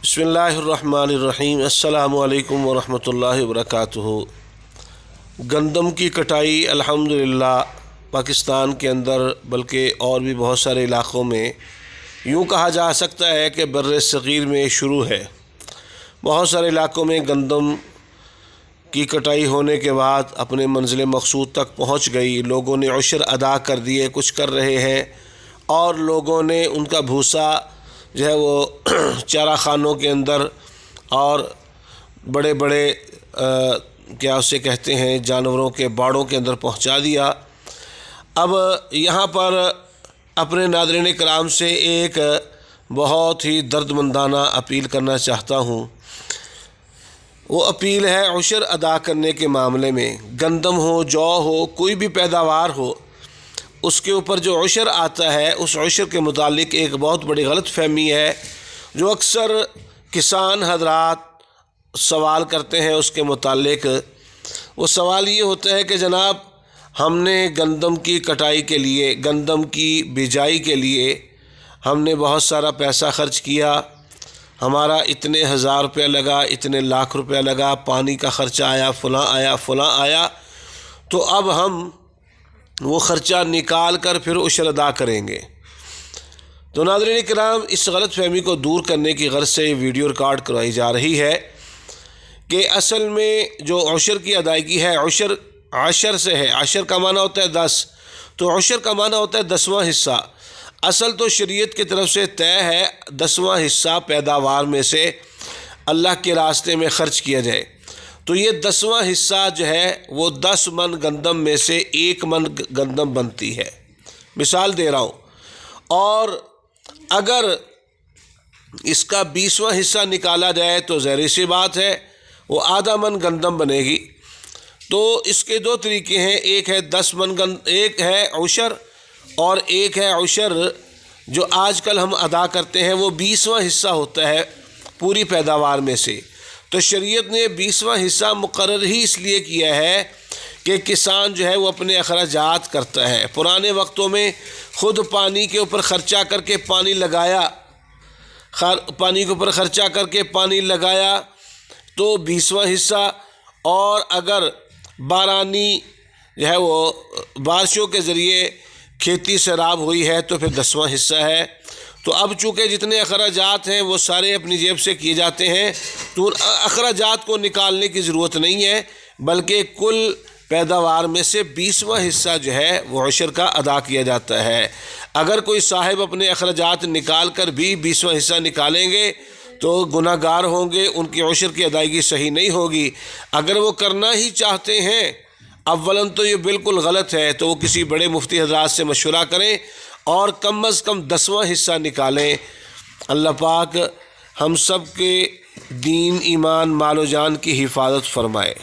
बिस्मिल्लाहिर्रहमानिर्रहीम। अस्सलामु अलैकुम वरहमतुल्लाहि वबरकातुहू। गंदम की कटाई अल्हम्दुलिल्लाह पाकिस्तान के अंदर बल्कि और भी बहुत सारे इलाक़ों में यूँ कहा जा सकता है कि बर्र सग़ीर में शुरू है। बहुत सारे इलाक़ों में गंदम की कटाई होने के बाद अपने मंजिल मक़सूद तक पहुँच गई, लोगों ने उशर अदा कर दिए, कुछ कर रहे हैं और लोगों ने उनका भूसा जो है वो चारा खानों के अंदर और बड़े बड़े क्या उसे कहते हैं जानवरों के बाड़ों के अंदर पहुंचा दिया। अब यहाँ पर अपने नाज़रीन कराम से एक बहुत ही दर्दमंदाना अपील करना चाहता हूँ। वो अपील है उशर अदा करने के मामले में। गंदम हो, जौ हो, कोई भी पैदावार हो, उसके ऊपर जो उशर आता है उस उशर के मुतालिक एक बहुत बड़ी गलत फहमी है जो अक्सर किसान हजरात सवाल करते हैं। उसके मुतालिक वो सवाल ये होता है कि जनाब हमने गंदम की कटाई के लिए, गंदम की बिजाई के लिए हमने बहुत सारा पैसा खर्च किया, हमारा इतने हज़ार रुपया लगा, इतने लाख रुपया लगा, पानी का ख़र्चा आया, फ़लाँ आया, तो अब हम वो ख़र्चा निकाल कर फिर उशर अदा करेंगे। तो नाज़रीन किराम, इस गलत फहमी को दूर करने की गर्ज से वीडियो रिकॉर्ड करवाई जा रही है कि असल में जो उशर की अदायगी है, उशर आशर से है। आशर का माना होता है 10, तो उशर का माना होता है 10वां हिस्सा। असल तो शरीयत की तरफ से तय है 10वां हिस्सा पैदावार में से अल्लाह के रास्ते में ख़र्च किया जाए। तो ये 10वां हिस्सा जो है वो 10 मन गंदम में से 1 मन गंदम बनती है। मिसाल दे रहा हूँ। और अगर इसका 20वां हिस्सा निकाला जाए तो ज़ाहिर सी बात है वो आधा मन गंदम बनेगी। तो इसके दो तरीके हैं, एक है 10 मन एक है उशर और एक है उशर जो आजकल हम अदा करते हैं वो 20वां हिस्सा होता है पूरी पैदावार में से। तो शरीयत ने 20वां हिस्सा मुकर्रर ही इसलिए किया है कि किसान जो है वो अपने अखराजात करता है। पुराने वक्तों में ख़ुद पानी के ऊपर ख़र्चा करके पानी लगाया, पानी के ऊपर ख़र्चा करके पानी लगाया तो 20वां हिस्सा, और अगर बारानी जो है वो बारिशों के ज़रिए खेती सैराब हुई है तो फिर 10वां हिस्सा है। तो अब चूँकि जितने अखराजात हैं वो सारे अपनी जेब से किए जाते हैं, तो उन अखराजात को निकालने की ज़रूरत नहीं है, बल्कि कुल पैदावार में से 20वां हिस्सा जो है वो उशर का अदा किया जाता है। अगर कोई साहिब अपने अखराजात निकाल कर भी 20वां हिस्सा निकालेंगे तो गुनाहगार होंगे, उनकी उशर की अदायगी सही नहीं होगी। अगर वो करना ही चाहते हैं, अव्वलन तो ये बिल्कुल गलत है, तो वो किसी बड़े मुफ्ती हज़रात से मशवरा करें और कम अज़ कम 10वां हिस्सा निकालें। अल्लाह पाक हम सब के दीन, ईमान, मालो जान की हिफाजत फरमाए।